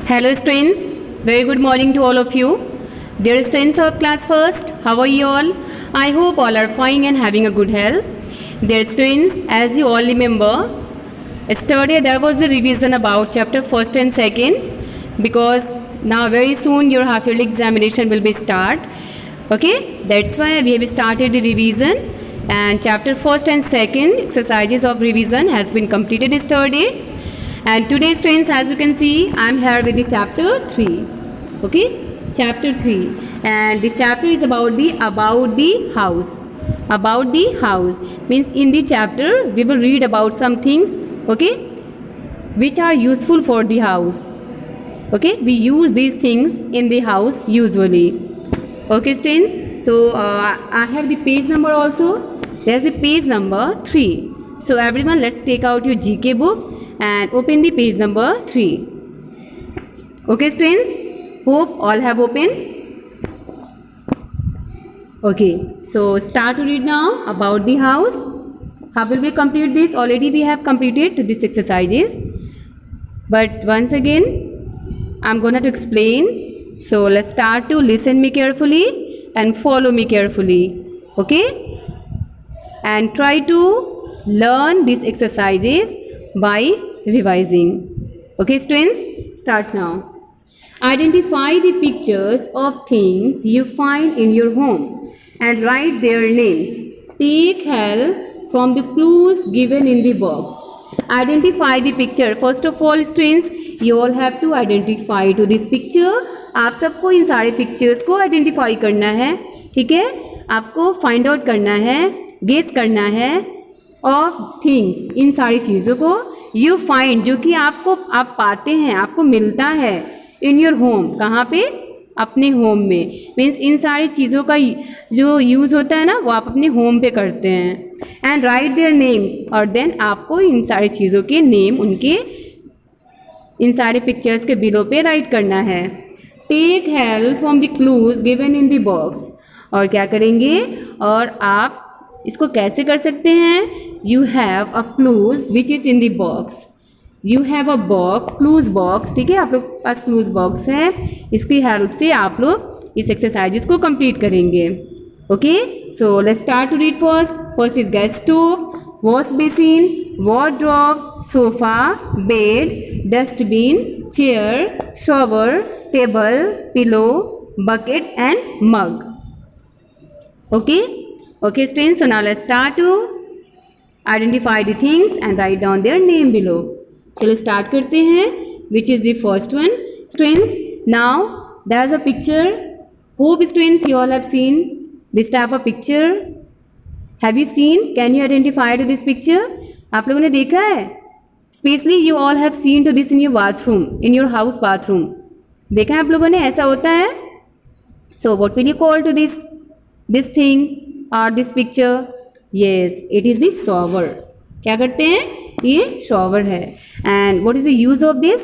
Hello students, very good morning to all of you. Dear students of class first, how are you all? I hope all are fine and having a good health. Dear students, as you all remember, yesterday there was a revision about chapter first and second because now very soon your half yearly examination will be start. Okay, that's why we have started the revision and chapter first and second exercises of revision has been completed yesterday. And today students, as you can see, I am here with the chapter 3. Okay, chapter 3, and the chapter is about the house. About the house means in the chapter we will read about some things, okay, which are useful for the house. Okay, we use these things in the house usually. Okay students, so I have the page number also. There's the page number 3. So everyone, let's take out your GK book and open the page number 3. Okay students, hope all have opened. Okay, so start to read now about the house. How will we complete this? Already we have completed this exercises, but once again I'm gonna to explain. So let's start to listen me carefully and follow me carefully. Okay, and try to learn these exercises by revising. Okay students, start now. Identify the pictures of things you find in your home and write their names. Take help from the clues given in the box. Identify the picture. First of all students, you all have to identify to this picture. आप सबको इन सारे pictures को identify करना है, ठीक है. आपको find out करना है, गेस करना है ऑफ थिंग्स, इन सारी चीज़ों को यू फाइंड, जो कि आपको आप पाते हैं, आपको मिलता है इन योर होम. कहाँ पे? अपने होम में. मीन्स इन सारी चीज़ों का जो यूज़ होता है ना, वो आप अपने होम पे करते हैं. एंड राइट देयर नेम्स, और देन आपको इन सारी चीज़ों के नेम उनके इन सारे पिक्चर्स के बिलो पे राइट करना है. Take help from the clues given in the box. और क्या करेंगे, और आप इसको कैसे कर सकते हैं? You have a clues which is in the box. You have a box, clues box, ठीक है, आप लोग पास क्लूज बॉक्स है. इसकी हेल्प से आप लोग इस एक्सरसाइजेस को कंप्लीट करेंगे. Okay, so let's start to read first. First is gas stove, wash basin, wardrobe, sofa, bed, dustbin, chair, shower, table, pillow, bucket and mug. Okay students, so now let's start to identify the things and write down their name below. चलो start करते हैं. Which is the first one students? Now there's a picture. Hope students you all have seen this type of picture. Have you seen? Can you identify to this picture? आप लोगों ने देखा है? Especially you all have seen to this in your bathroom, in your house bathroom. देखा है आप लोगों ने? ऐसा होता है. So what will you call to this thing or this picture? Yes, it is the shower. क्या करते हैं? ये shower है. And what is the use of this?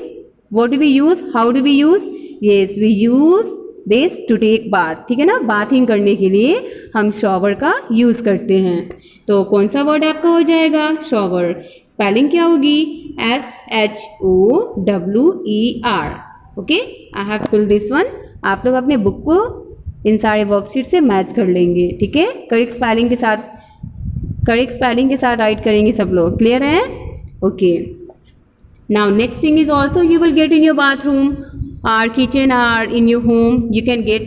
What do we use? How do we use? Yes, we use this to take bath. ठीक है ना, bathing करने के लिए हम shower का यूज़ करते हैं. तो कौन सा वर्ड आपका हो जाएगा? shower. स्पेलिंग क्या होगी? SHOWER. Okay, I have fill this one. आप लोग अपने बुक को इन सारे वर्कशीट से मैच कर लेंगे, ठीक है. करेक्ट स्पेलिंग के साथ राइट करेंगे सब लोग. क्लियर है? Okay, now next thing is also you will get in your bathroom or kitchen or in your home, you can get,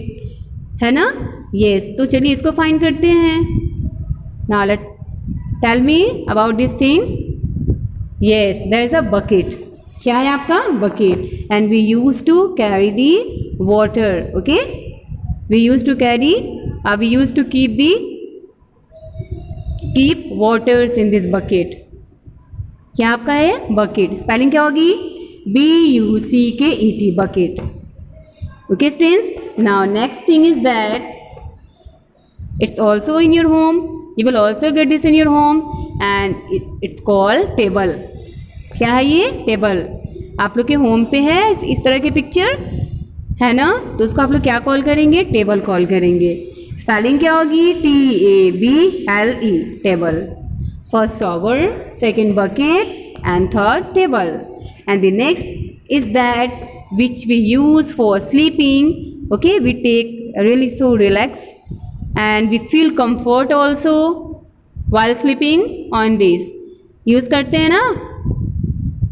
है ना. यस, तो चलिए इसको फाइंड करते हैं. Now let tell me about this thing. Yes, there is a bucket. क्या है आपका? Bucket. And we use to carry the water. Okay, we used to keep waters in this bucket. क्या आपका है? bucket. स्पेलिंग क्या होगी? BUCKET, bucket. Okay students, now next thing is that it's also in your home. You will also get this in your home and it's called table. क्या है ये? Table. आप लोग के होम पे है इस तरह के पिक्चर, है ना, तो उसको आप लोग क्या कॉल करेंगे? टेबल कॉल करेंगे. स्पेलिंग क्या होगी? TABLE, table. First shower, second bucket and third table. And the next is that which we use for sleeping. Okay, we take really so relax and we feel comfort also while sleeping on this. Use करते हैं ना,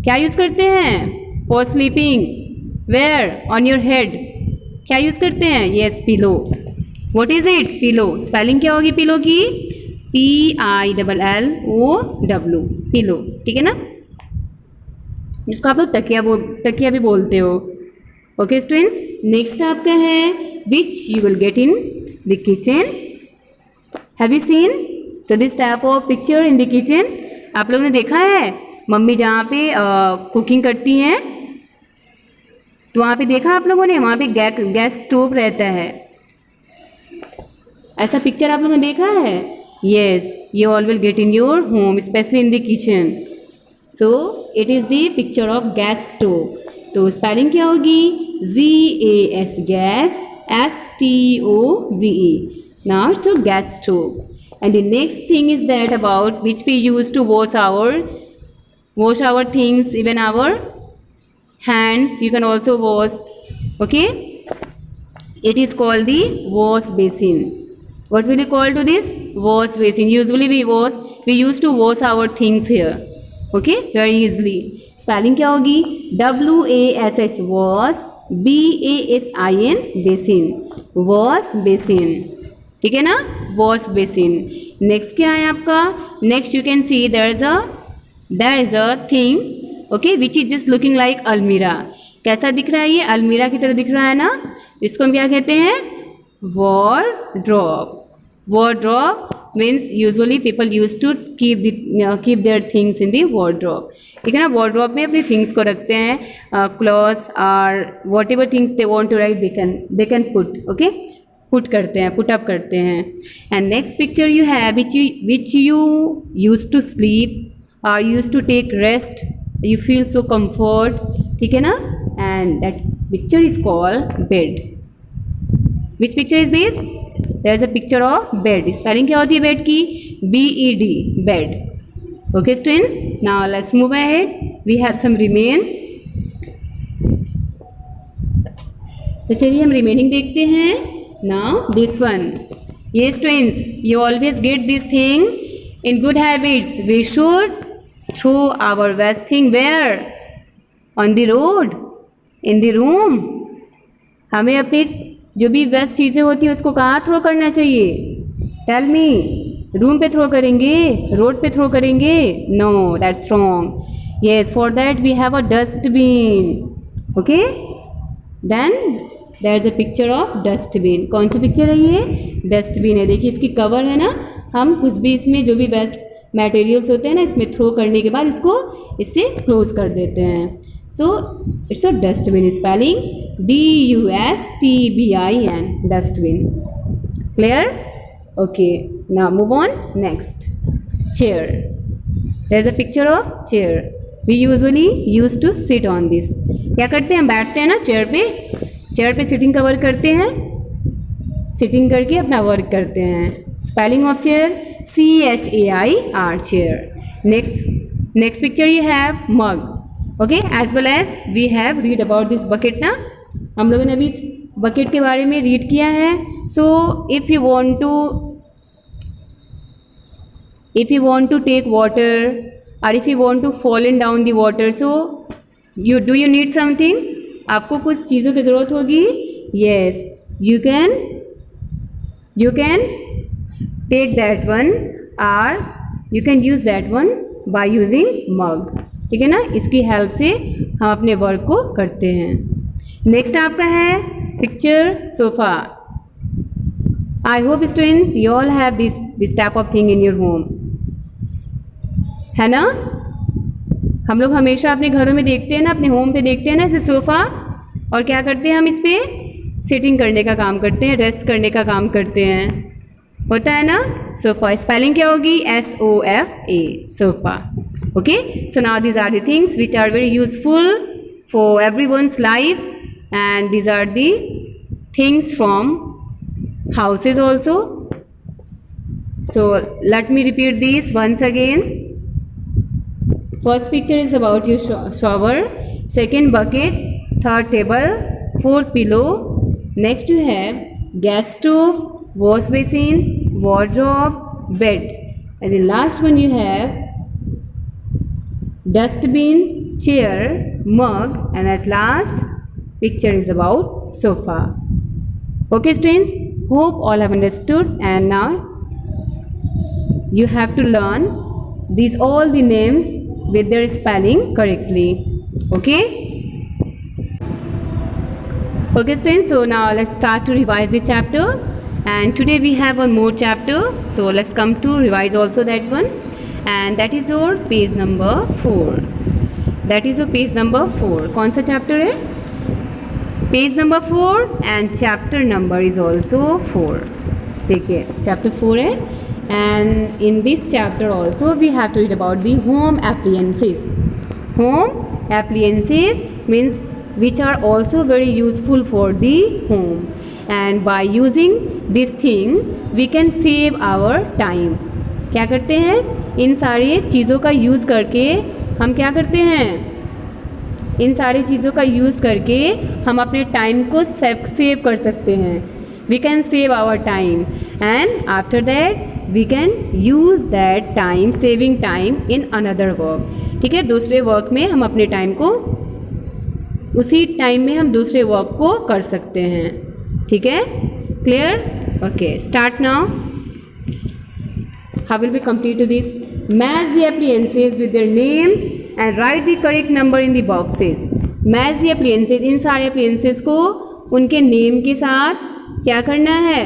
क्या use करते हैं for sleeping? Where? On your head. क्या use करते हैं? Yes, pillow. What is it? Pillow. Spelling क्या होगी पिलो की? PILLOW. पिलो, ठीक है ना? जिसको आप लोग तकिया भी बोलते हो. ओके स्टूडेंट्स, नेक्स्ट आपका है which you will get in the kitchen. Have you seen to this type of picture in the kitchen? आप लोगों ने देखा है मम्मी जहाँ पे कुकिंग करती हैं, तो वहाँ पे देखा आप लोगों ने, वहाँ पे गैस स्टोव रहता है. ऐसा पिक्चर आप लोगों ने देखा है? Yes, you all will get in your home, specially in the kitchen. So it is the picture of gas stove. तो स्पेलिंग क्या होगी? GAS, gas, STOVE. Now it's your gas stove. And the next thing is that about which we use to wash our things, even our hands. You can also wash. Okay, it is called the wash basin. What will you call to this? Wash basin. Usually we used to wash our things here. Okay, very easily. Spelling क्या होगी? WASH, wash, BASIN, basin. Wash basin. ठीक है ना? Wash basin. Next क्या है आपका? Next you can see there is a thing, okay, which is just looking like अलमीरा. कैसा दिख रहा है ये? अलमीरा की तरह दिख रहा है ना? इसको हम क्या कहते हैं? Wardrobe. Wardrobe means usually people use to keep there things in the wardrobe. ठीक है ना? वॉरड्रॉप में अपनी थिंग्स को रखते हैं. क्लॉथ्स और whatever things they want to write they can put. Okay, put करते हैं, पुट अप करते हैं. And next picture you have which you use to sleep or use to take rest, you feel so comfort. ठीक है ना? And that picture is called bed. Which picture is this? There is a picture of bed. Spelling क्या होती है bed की? BED, bed. Okay students, now let's move ahead. We have some remain. तो चलिए हम रिमेनिंग देखते हैं. Now this one. Yes students, you always get this thing in good habits. We should throw our waste thing where? On the road, in the room. हमें अपनी जो भी waste चीज़ें होती हैं उसको कहाँ थ्रो करना चाहिए? Tell me. रूम पे थ्रो करेंगे? रोड पे थ्रो करेंगे? No, that's wrong. Yes, for that we have a dustbin. Okay, then there is a picture of dustbin. कौन सी पिक्चर है ये? डस्टबिन है. देखिए इसकी कवर है ना, हम कुछ भी इसमें जो भी वेस्ट मटेरियल्स होते हैं ना, इसमें थ्रो करने के बाद इसको इससे क्लोज कर देते हैं. So it's a dustbin. Spelling DUSTBIN, dustbin. Clear? Okay, now move on. Next, chair. There is a picture of chair. We usually use to sit on this. क्या करते हैं? हम बैठते हैं ना चेयर पे. चेयर पे सिटिंग का वर्क करते हैं, सिटिंग करके अपना वर्क करते हैं. Spelling of chair CHAIR, chair. Next picture you have mug. Okay, as well as we have read about this bucket ना. हम लोगों ने अभी इस बकेट के बारे में रीड किया है. So if you want to take water or if you want to fall in down the water, so you need something. आपको कुछ चीज़ों की ज़रूरत होगी. Yes, you can take that one or you can use that one by using mug. ठीक है ना? इसकी हेल्प से हम अपने वर्क को करते हैं. नेक्स्ट आपका है picture sofa. I hope students you all have this type of thing in your home, है ना? हम लोग हमेशा अपने घरों में देखते हैं ना, अपने होम पे देखते हैं ना इसे सोफ़ा. और क्या करते हैं हम इस पर? सिटिंग करने का काम करते हैं, रेस्ट करने का काम करते हैं. होता है ना? सोफ़ा. स्पेलिंग क्या होगी? SOFA, sofa. Okay, so now these are the things which are very useful for everyone's life, and these are the things from houses also. So let me repeat this once again. First picture is about your shower. Second, bucket. third table, fourth pillow. Next you have gas stove, wash basin, wardrobe, bed, and the last one you have dustbin, chair, mug, and at last picture is about sofa. Okay students, hope all have understood, and now you have to learn these all the names with their spelling correctly. Okay students, so now let's start to revise the chapter, and today we have one more chapter, so let's come to revise also that one, and that is your page number 4. That is your page number 4. कौन सा chapter है? Page number 4 and chapter number is also 4. देखिए chapter 4 है, and in this chapter also we have to read about the home appliances. Home appliances means which are also very useful for the home, and by using this thing we can save our time. क्या करते हैं? इन सारी चीज़ों का use करके हम क्या करते हैं? इन सारी चीज़ों का यूज़ करके हम अपने टाइम को सेव कर सकते हैं. We can save our time, and after that we can use that time, saving time in another work. ठीक है, दूसरे वर्क में हम अपने टाइम को, उसी टाइम में हम दूसरे वर्क को कर सकते हैं. ठीक है, clear? Okay, start now. How will be complete to this? Match the appliances with their names and write the correct number in the boxes. Match the appliances, इन सारे एप्लियंसेस को उनके नेम के साथ क्या करना है?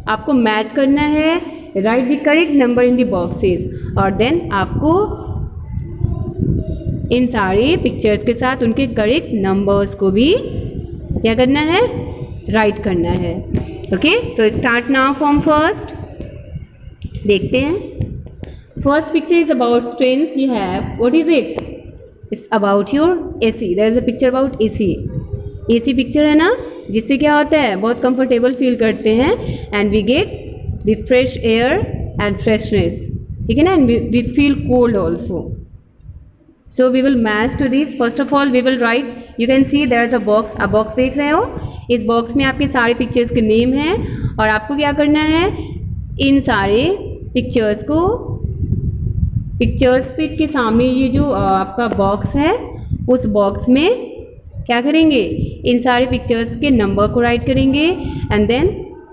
आपको मैच करना है. Right the correct number in the boxes, और देन आपको इन सारे पिक्चर्स के साथ उनके करेक्ट नंबर्स को भी क्या करना है? राइट करना है. Okay, so start now from first. देखते हैं. First picture is about strengths. You have, what is it? It's about your AC. There is a picture about AC. AC picture है ना, जिससे क्या होता है? बहुत कंफर्टेबल फील करते हैं, and we get the fresh air and freshness. ठीक है ना, and we feel cold also. So we will match to this. First of all we will write, you can see there is a box. आप box देख रहे हो? इस box में आपके सारे पिक्चर्स के नेम हैं, और आपको क्या करना है? इन सारे पिक्चर्स को, पिक्चर्स के सामने ये जो आपका बॉक्स है, उस बॉक्स में क्या करेंगे? इन सारे पिक्चर्स के नंबर को राइट करेंगे, एंड देन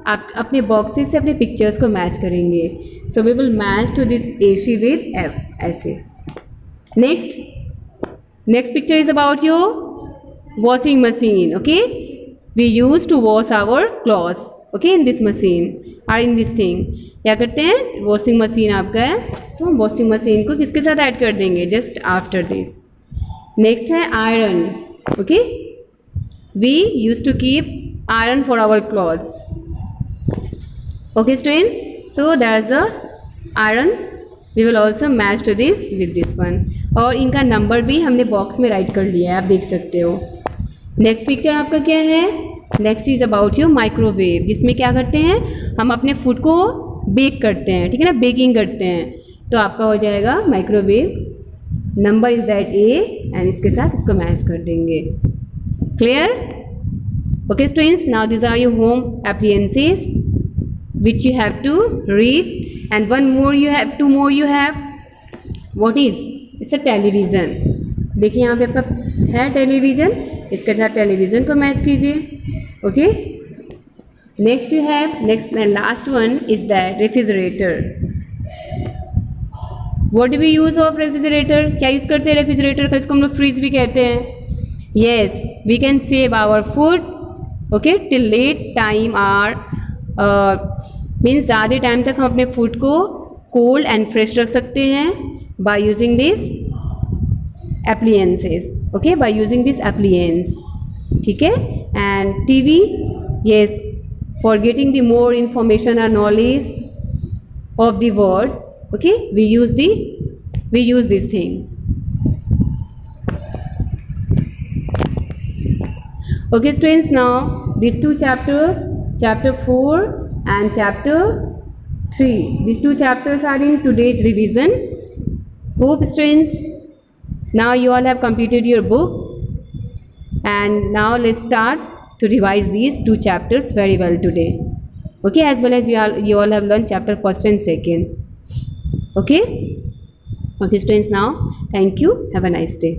आप अपने बॉक्सेस से अपने पिक्चर्स को मैच करेंगे. So we will match to this AC with F. ऐसे. Next picture is about your washing machine. Okay, we used to wash our clothes. Okay, in this machine or in this thing. क्या करते हैं? Washing machine आपका है, तो हम washing machine को किसके साथ ऐड कर देंगे? Just after this. नेक्स्ट है iron. Okay, we use to keep iron for our clothes. Okay students, so there is a iron. We will also match to this with this one, और इनका number भी हमने box में right कर लिया है, आप देख सकते हो. नेक्स्ट पिक्चर आपका क्या है? Next is about your microwave, जिसमें क्या करते हैं? हम अपने फूड को बेक करते हैं. ठीक है ना, बेकिंग करते हैं. तो आपका हो जाएगा microwave. Number is that A, and इसके साथ इसको मैच कर देंगे. Clear? Okay students, now this are your home appliances which you have to read. And one more you have, two more you have. What is? It's a television. देखिए यहाँ पे आपका है टेलीविज़न, इसके साथ टेलीविज़न को मैच कीजिए. Okay, next you have, next and last one is that refrigerator. What do we use of refrigerator? क्या यूज़ करते हैं रेफ्रिजरेटर का? इसको हम लोग फ्रिज भी कहते हैं. Yes, we can save our food. Okay, till late time or means ज़्यादा टाइम तक हम अपने फूड को कोल्ड एंड फ्रेश रख सकते हैं by using this appliances. Okay, by using this appliance. ठीक है, and TV, yes, for getting the more information or knowledge of the world. Okay, we use this thing. Okay students, now these two chapters, chapter 4 and chapter 3, these two chapters are in today's revision. Hope students, now you all have completed your book, And now let's start to revise these two chapters very well today. Okay, as well as you all have learned chapter first and second. Okay? Okay, students, now thank you. Have a nice day.